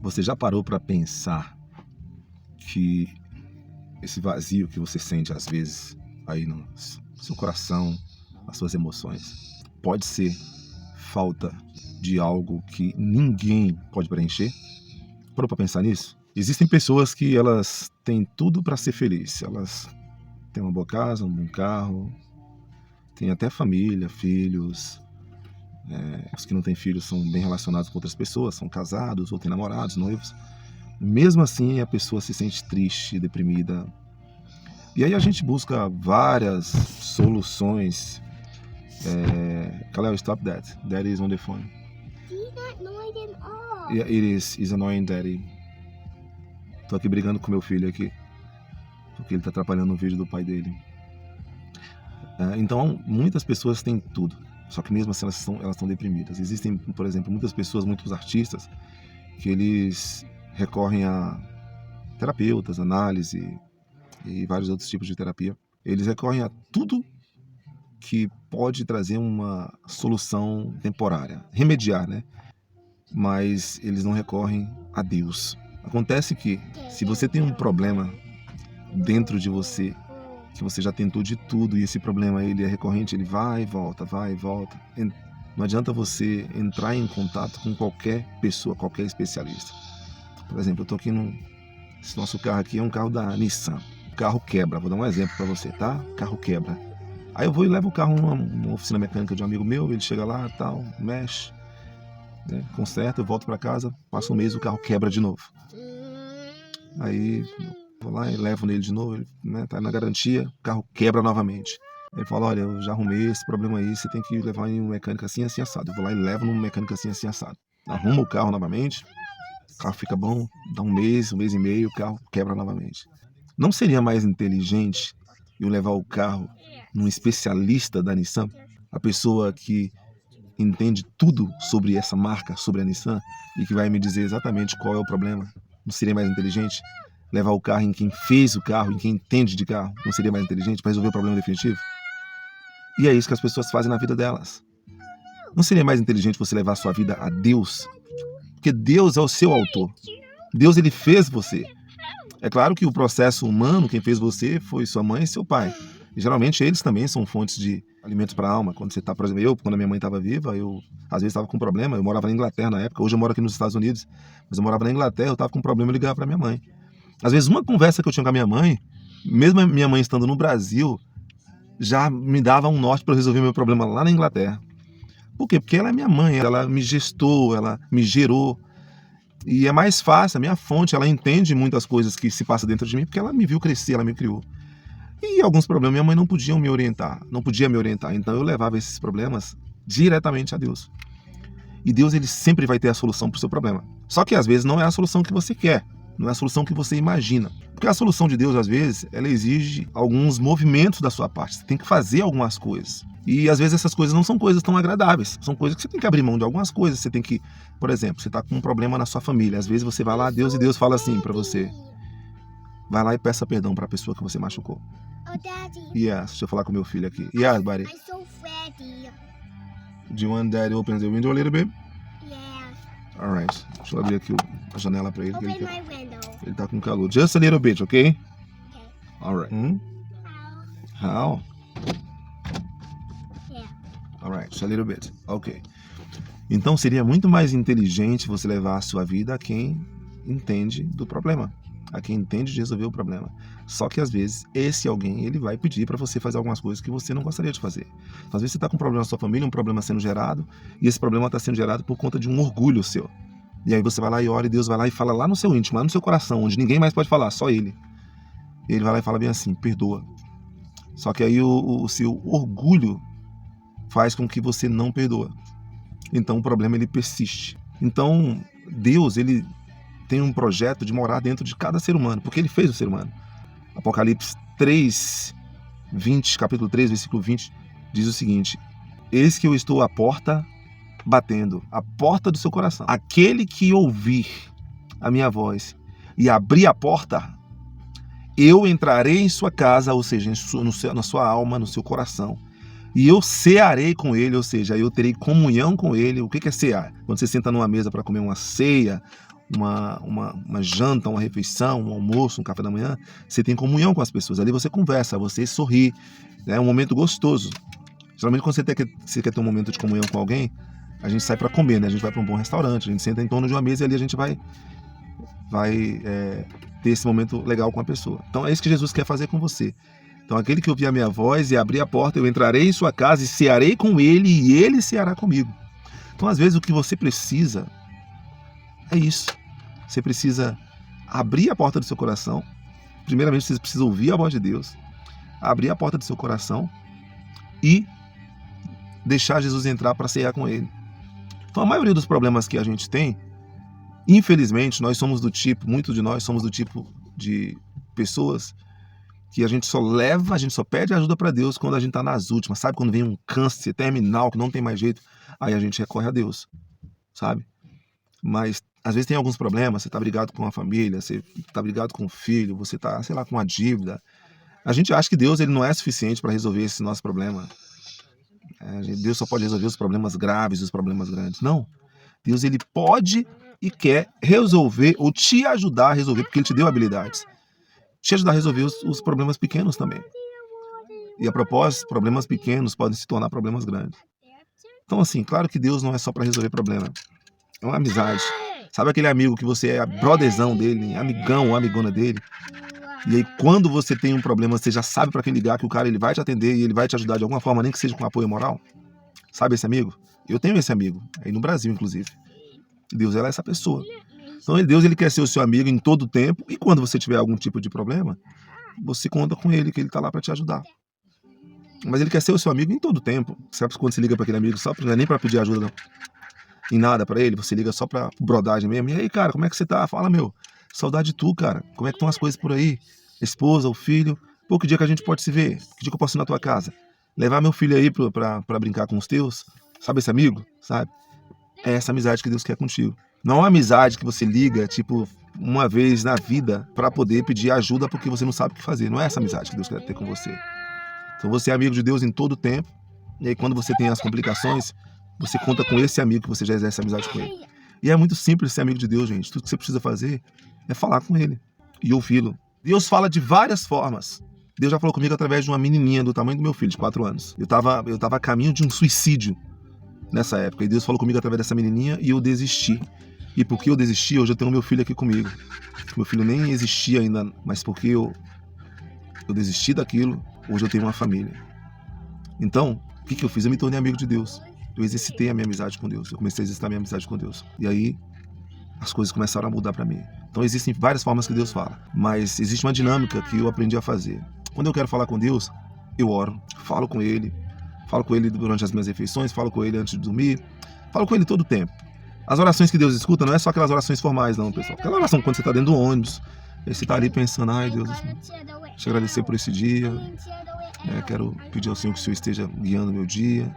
Você já parou para pensar que esse vazio que você sente às vezes aí no seu coração, nas suas emoções, pode ser falta de algo que ninguém pode preencher? Parou para pensar nisso? Existem pessoas que elas têm tudo para ser felizes. Elas têm uma boa casa, um bom carro, têm até família, filhos. Os que não têm filhos são bem relacionados com outras pessoas, são casados ou têm namorados, noivos. Mesmo assim, a pessoa se sente triste, deprimida. E aí a gente busca várias soluções. Kalel, stop that. Daddy is on the phone. He's not annoyed at all. Yeah, it is. He's annoying daddy. Tô aqui brigando com meu filho aqui, porque ele tá atrapalhando o vídeo do pai dele. Então, muitas pessoas têm tudo, só que mesmo assim elas estão deprimidas. Existem, por exemplo, muitas pessoas, muitos artistas, que eles recorrem a terapeutas, análise e vários outros tipos de terapia. Eles recorrem a tudo que pode trazer uma solução temporária, remediar, né? Mas eles não recorrem a Deus. Acontece que, se você tem um problema dentro de você, que você já tentou de tudo e esse problema ele é recorrente, ele vai e volta, não adianta você entrar em contato com qualquer pessoa, qualquer especialista. Por exemplo, eu tô aqui esse nosso carro aqui é um carro da Nissan. O carro quebra, vou dar um exemplo para você, tá? O carro quebra. Aí eu vou e levo o carro numa oficina mecânica de um amigo meu, ele chega lá, tal, mexe, né, conserta, eu volto para casa, passa um mês, o carro quebra de novo. Aí vou lá e levo nele de novo, ele, né, tá na garantia, o carro quebra novamente. Ele fala, olha, eu já arrumei esse problema aí, você tem que levar em um mecânico assim, assim, assado. Eu vou lá e levo num mecânico assim, assim, assado. Arrumo o carro novamente, o carro fica bom, dá um mês e meio, o carro quebra novamente. Não seria mais inteligente eu levar o carro num especialista da Nissan, a pessoa que entende tudo sobre essa marca, sobre a Nissan, e que vai me dizer exatamente qual é o problema? Não seria mais inteligente levar o carro em quem fez o carro, em quem entende de carro? Não seria mais inteligente para resolver o problema definitivo? E é isso que as pessoas fazem na vida delas. Não seria mais inteligente você levar a sua vida a Deus? Porque Deus é o seu autor. Deus, ele fez você. É claro que o processo humano, quem fez você foi sua mãe e seu pai. E geralmente eles também são fontes de alimentos para a alma. Quando você está, por exemplo, quando a minha mãe estava viva, eu às vezes estava com problema. Eu morava na Inglaterra na época, hoje eu moro aqui nos Estados Unidos, mas eu morava na Inglaterra, eu estava com problema, eu ligava para minha mãe. Às vezes uma conversa que eu tinha com a minha mãe, mesmo a minha mãe estando no Brasil, já me dava um norte para eu resolver meu problema lá na Inglaterra. Por quê? Porque ela é minha mãe, ela me gestou, ela me gerou. E é mais fácil, a minha fonte, ela entende muitas coisas que se passam dentro de mim, porque ela me viu crescer, ela me criou. E alguns problemas minha mãe não podia me orientar, então eu levava esses problemas diretamente a Deus. E Deus, ele sempre vai ter a solução para o seu problema. Só que às vezes não é a solução que você quer, não é a solução que você imagina. Porque a solução de Deus, às vezes, ela exige alguns movimentos da sua parte, você tem que fazer algumas coisas. E às vezes essas coisas não são coisas tão agradáveis, são coisas que você tem que abrir mão de algumas coisas, você tem que, por exemplo, você está com um problema na sua família, às vezes você vai lá a Deus e Deus fala assim para você, vai lá e peça perdão para a pessoa que você machucou. Oh, Daddy. Yes, deixa eu falar com meu filho aqui. Yes, buddy. I'm so ready. Do you want Daddy open the window a little bit? Yes. Alright, deixa eu abrir aqui a janela para ele, que Open my window. ele tá com calor. Just a little bit, ok? Okay. Alright. How? How? Yeah. Alright, just a little bit. Ok. Então seria muito mais inteligente você levar a sua vida a quem entende do problema, a quem entende de resolver o problema. Só que às vezes esse alguém, ele vai pedir para você fazer algumas coisas que você não gostaria de fazer. Então, às vezes você está com um problema na sua família, um problema sendo gerado, e esse problema está sendo gerado por conta de um orgulho seu. E aí você vai lá e ora, e Deus vai lá e fala lá no seu íntimo, lá no seu coração, onde ninguém mais pode falar, só Ele. E Ele vai lá e fala bem assim, perdoa. Só que aí o seu orgulho faz com que você não perdoa. Então o problema, ele persiste. Então Deus, ele tem um projeto de morar dentro de cada ser humano, porque ele fez o ser humano. Apocalipse 3, 20, capítulo 3, versículo 20, diz o seguinte, eis que eu estou à porta batendo, a porta do seu coração. Aquele que ouvir a minha voz e abrir a porta, eu entrarei em sua casa, ou seja, na sua alma, no seu coração, e eu cearei com ele, ou seja, eu terei comunhão com ele. O que é cear? Quando você senta numa mesa para comer uma ceia, uma janta, uma refeição, um almoço, um café da manhã, você tem comunhão com as pessoas. Ali você conversa, você sorri. É um momento gostoso. Geralmente quando você quer ter um momento de comunhão com alguém, a gente sai para comer, né? A gente vai para um bom restaurante, a gente senta em torno de uma mesa e ali a gente vai ter esse momento legal com a pessoa. Então é isso que Jesus quer fazer com você. Então aquele que ouvir a minha voz e abrir a porta, eu entrarei em sua casa e cearei com ele e ele ceará comigo. Então às vezes o que você precisa é isso. Você precisa abrir a porta do seu coração. Primeiramente você precisa ouvir a voz de Deus, abrir a porta do seu coração e deixar Jesus entrar para cear com ele. Então a maioria dos problemas que a gente tem, infelizmente, muitos de nós somos do tipo de pessoas que a gente só pede ajuda para Deus quando a gente está nas últimas, sabe? Quando vem um câncer terminal, que não tem mais jeito, aí a gente recorre a Deus, sabe? Mas às vezes tem alguns problemas, você está brigado com a família, você está brigado com o filho, você está, sei lá, com uma dívida. A gente acha que Deus ele não é suficiente para resolver esse nosso problema. Deus só pode resolver os problemas graves, os problemas grandes. Não. Deus ele pode e quer resolver ou te ajudar a resolver, porque ele te deu habilidades. Te ajudar a resolver os problemas pequenos também. E a propósito, problemas pequenos podem se tornar problemas grandes. Então assim, claro que Deus não é só para resolver problema. É uma amizade. Sabe aquele amigo que você é brotherzão dele, amigão ou amigona dele? E aí quando você tem um problema, você já sabe para quem ligar, que o cara ele vai te atender e ele vai te ajudar de alguma forma, nem que seja com apoio moral? Sabe esse amigo? Eu tenho esse amigo, aí no Brasil inclusive. Deus é essa pessoa. Então Deus ele quer ser o seu amigo em todo o tempo e quando você tiver algum tipo de problema, você conta com ele, que ele está lá para te ajudar. Mas ele quer ser o seu amigo em todo o tempo. Sabe quando você liga para aquele amigo, não é nem para pedir ajuda não, em nada para ele, você liga só para brodagem mesmo. E aí, cara, como é que você tá? Fala, meu, saudade de tu, cara. Como é que estão as coisas por aí? Esposa, o filho. Pô, que dia que a gente pode se ver? Que dia que eu posso ir na tua casa? Levar meu filho aí pra brincar com os teus? Sabe esse amigo? Sabe? É essa amizade que Deus quer contigo. Não é uma amizade que você liga, tipo, uma vez na vida para poder pedir ajuda porque você não sabe o que fazer. Não é essa amizade que Deus quer ter com você. Então você é amigo de Deus em todo o tempo. E aí quando você tem as complicações, você conta com esse amigo que você já exerce amizade com ele. E é muito simples ser amigo de Deus, gente. Tudo que você precisa fazer é falar com ele e ouvi-lo. Deus fala de várias formas. Deus já falou comigo através de uma menininha do tamanho do meu filho, de 4 anos. Eu tava a caminho de um suicídio nessa época. E Deus falou comigo através dessa menininha e eu desisti. E porque eu desisti, hoje eu tenho meu filho aqui comigo. Meu filho nem existia ainda, mas porque eu desisti daquilo, hoje eu tenho uma família. Então, o que eu fiz? Eu me tornei amigo de Deus. Eu exercitei a minha amizade com Deus. Eu comecei a exercitar a minha amizade com Deus. E aí, as coisas começaram a mudar para mim. Então, existem várias formas que Deus fala. Mas existe uma dinâmica que eu aprendi a fazer. Quando eu quero falar com Deus, eu oro. Falo com Ele durante as minhas refeições, falo com Ele antes de dormir. Falo com Ele todo o tempo. As orações que Deus escuta não é só aquelas orações formais, não, pessoal. Aquela oração quando você está dentro do ônibus. Aí você está ali pensando, ai Deus, te agradecer por esse dia. Quero pedir ao Senhor que o Senhor esteja guiando meu dia.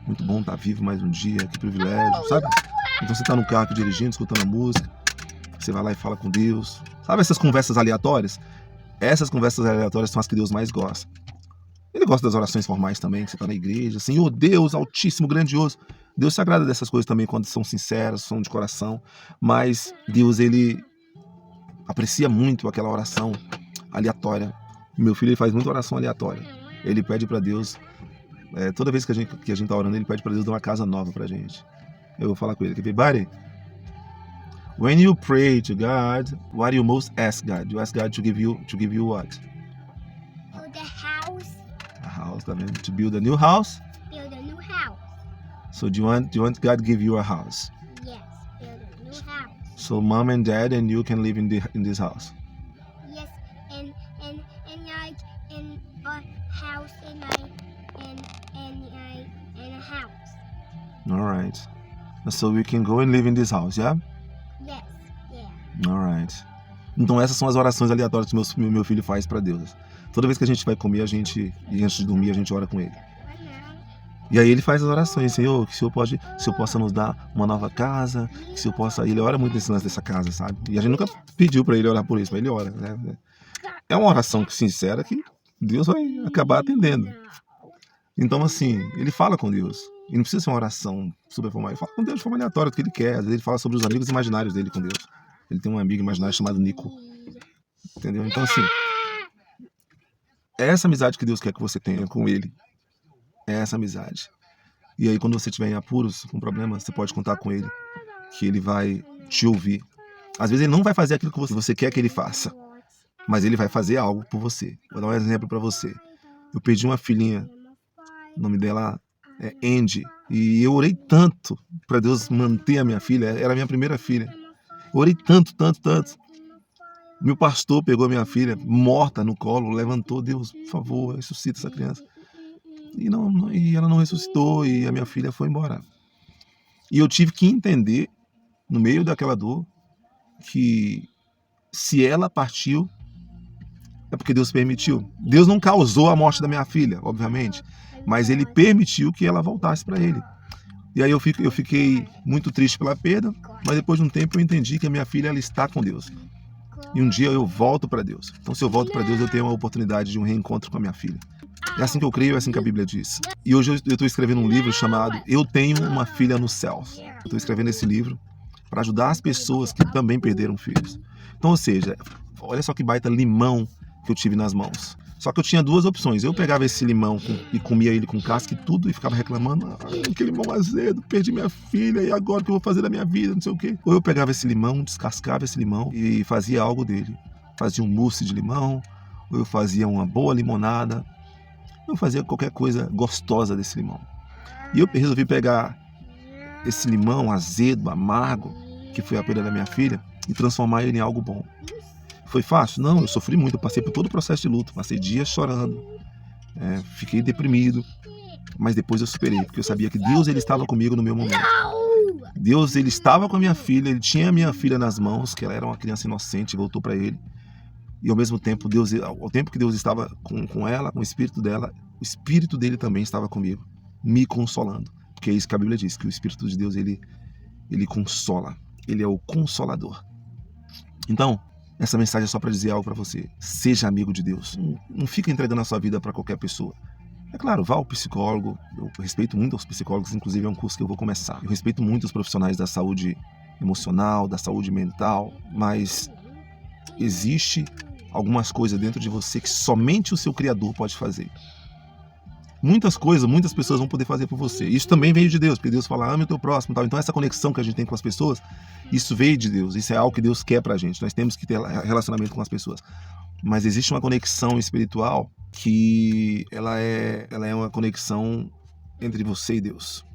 Muito bom estar vivo mais um dia, que privilégio, sabe? Então você está no carro aqui dirigindo, escutando a música, você vai lá e fala com Deus. Sabe essas conversas aleatórias? Essas conversas aleatórias são as que Deus mais gosta. Ele gosta das orações formais também, que você está na igreja. Senhor Deus, altíssimo, grandioso. Deus se agrada dessas coisas também quando são sinceras, são de coração. Mas Deus, ele aprecia muito aquela oração aleatória. Meu filho ele faz muita oração aleatória. Ele pede para Deus... toda vez que a gente tá orando, ele pede para Deus dar uma casa nova pra gente. Eu vou falar com ele, buddy, when you pray to God, what do you most ask God? You ask God to give you what? Oh, the house. A house, tá vendo? To build a new house. Build a new house. So do you want God to give you a house? Yes, build a new house. So mom and dad and you can live in this house. Yes, and like in a house in a house. All right. So we can go and live in this house, yeah? Yes, yeah. All right. Então essas são as orações aleatórias que meu filho faz para Deus. Toda vez que a gente vai comer, e antes de dormir, a gente ora com ele. E aí ele faz as orações, Senhor, que o Senhor possa nos dar uma nova casa, que o Senhor possa... Ele ora muito nesse lance dessa casa, sabe? E a gente nunca pediu para ele orar por isso, mas ele ora, né? É uma oração sincera que Deus vai acabar atendendo. Então, assim, ele fala com Deus. E não precisa ser uma oração super formal. Ele fala com Deus de forma aleatória, o que ele quer. Às vezes ele fala sobre os amigos imaginários dele com Deus. Ele tem um amigo imaginário chamado Nico. Entendeu? Então, assim, é essa amizade que Deus quer que você tenha com Ele. É essa amizade. E aí, quando você estiver em apuros, com problemas, você pode contar com Ele, que Ele vai te ouvir. Às vezes Ele não vai fazer aquilo que você quer que Ele faça, mas Ele vai fazer algo por você. Vou dar um exemplo para você. Eu perdi uma filhinha, o nome dela é Andy, e eu orei tanto para Deus manter a minha filha, era a minha primeira filha. Eu orei tanto. Meu pastor pegou a minha filha morta no colo, levantou, Deus, por favor, ressuscita essa criança. E ela não ressuscitou e a minha filha foi embora. E eu tive que entender, no meio daquela dor, que se ela partiu, é porque Deus permitiu. Deus não causou a morte da minha filha, obviamente, mas Ele permitiu que ela voltasse para Ele. E aí eu fiquei muito triste pela perda, mas depois de um tempo eu entendi que a minha filha ela está com Deus. E um dia eu volto para Deus. Então se eu volto para Deus, eu tenho a oportunidade de um reencontro com a minha filha. É assim que eu creio, é assim que a Bíblia diz. E hoje eu estou escrevendo um livro chamado Eu Tenho Uma Filha nos Céus. Eu estou escrevendo esse livro para ajudar as pessoas que também perderam filhos. Então, ou seja, olha só que baita limão que eu tive nas mãos. Só que eu tinha duas opções. Eu pegava esse limão e comia ele com casca e tudo e ficava reclamando. Que limão azedo, perdi minha filha e agora o que eu vou fazer da minha vida, não sei o quê. Ou eu pegava esse limão, descascava esse limão e fazia algo dele. Fazia um mousse de limão, ou eu fazia uma boa limonada. Eu fazia qualquer coisa gostosa desse limão. E eu resolvi pegar esse limão azedo, amargo, que foi a perda da minha filha, e transformar ele em algo bom. Foi fácil? Não, eu sofri muito, eu passei por todo o processo de luto, passei dias chorando, fiquei deprimido, mas depois eu superei, porque eu sabia que Deus ele estava comigo no meu momento. Deus ele estava com a minha filha, ele tinha a minha filha nas mãos, que ela era uma criança inocente, voltou para ele. E ao mesmo tempo, ao tempo que Deus estava com ela, com o espírito dela, o espírito dele também estava comigo, me consolando. Porque é isso que a Bíblia diz, que o espírito de Deus, ele consola. Ele é o consolador. Então, essa mensagem é só para dizer algo para você. Seja amigo de Deus. Não fica entregando a sua vida para qualquer pessoa. É claro, vá ao psicólogo. Eu respeito muito os psicólogos, inclusive é um curso que eu vou começar. Eu respeito muito os profissionais da saúde emocional, da saúde mental, mas existe algumas coisas dentro de você que somente o seu Criador pode fazer. Muitas coisas, muitas pessoas vão poder fazer por você. Isso também veio de Deus, porque Deus fala, ame o teu próximo, tal. Então essa conexão que a gente tem com as pessoas, isso veio de Deus, isso é algo que Deus quer pra gente. Nós temos que ter relacionamento com as pessoas. Mas existe uma conexão espiritual que ela é uma conexão entre você e Deus.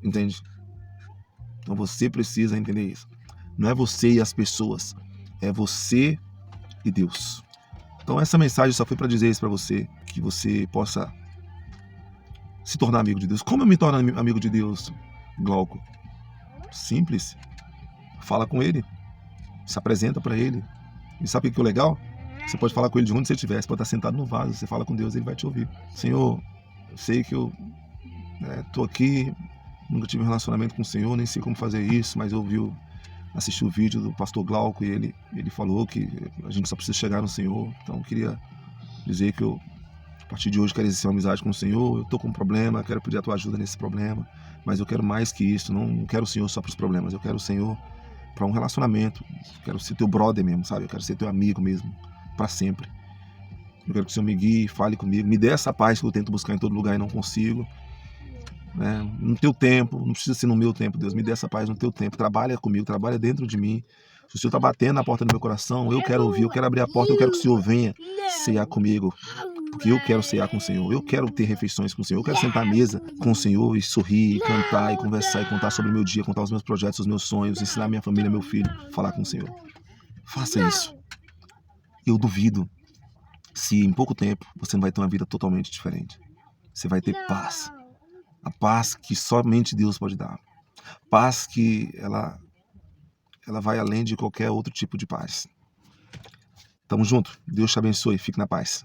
Entende? Então você precisa entender isso. Não é você e as pessoas, é você e Deus. Então essa mensagem só foi para dizer isso para você, que você possa se tornar amigo de Deus. Como eu me torno amigo de Deus, Glauco? Simples. Fala com Ele, se apresenta para Ele. E sabe o que é legal? Você pode falar com Ele de onde você estiver, você pode estar sentado no vaso, você fala com Deus, Ele vai te ouvir. Senhor, eu sei que eu estou aqui, nunca tive um relacionamento com o Senhor, nem sei como fazer isso, mas eu assisti o vídeo do pastor Glauco e ele falou que a gente só precisa chegar no Senhor. Então eu queria dizer que eu, a partir de hoje, quero exercer uma amizade com o Senhor. Eu estou com um problema, quero pedir a tua ajuda nesse problema, mas eu quero mais que isso. Não quero o Senhor só para os problemas, eu quero o Senhor para um relacionamento. Eu quero ser teu brother mesmo, sabe? Eu quero ser teu amigo mesmo, para sempre. Eu quero que o Senhor me guie, fale comigo, me dê essa paz que eu tento buscar em todo lugar e não consigo. No teu tempo, não precisa ser no meu tempo, Deus, me dê essa paz no teu tempo, trabalha comigo, trabalha dentro de mim. Se o Senhor está batendo na porta do meu coração, eu quero ouvir, eu quero abrir a porta, eu quero que o Senhor venha cear comigo, porque eu quero cear com o Senhor, eu quero ter refeições com o Senhor, eu quero sentar à mesa com o Senhor e sorrir, e cantar, e conversar, e contar sobre o meu dia, contar os meus projetos, os meus sonhos, ensinar minha família, meu filho, falar com o Senhor. Faça isso. Eu duvido se em pouco tempo você não vai ter uma vida totalmente diferente. Você vai ter paz. A paz que somente Deus pode dar. Paz que ela vai além de qualquer outro tipo de paz. Tamo junto. Deus te abençoe. Fique na paz.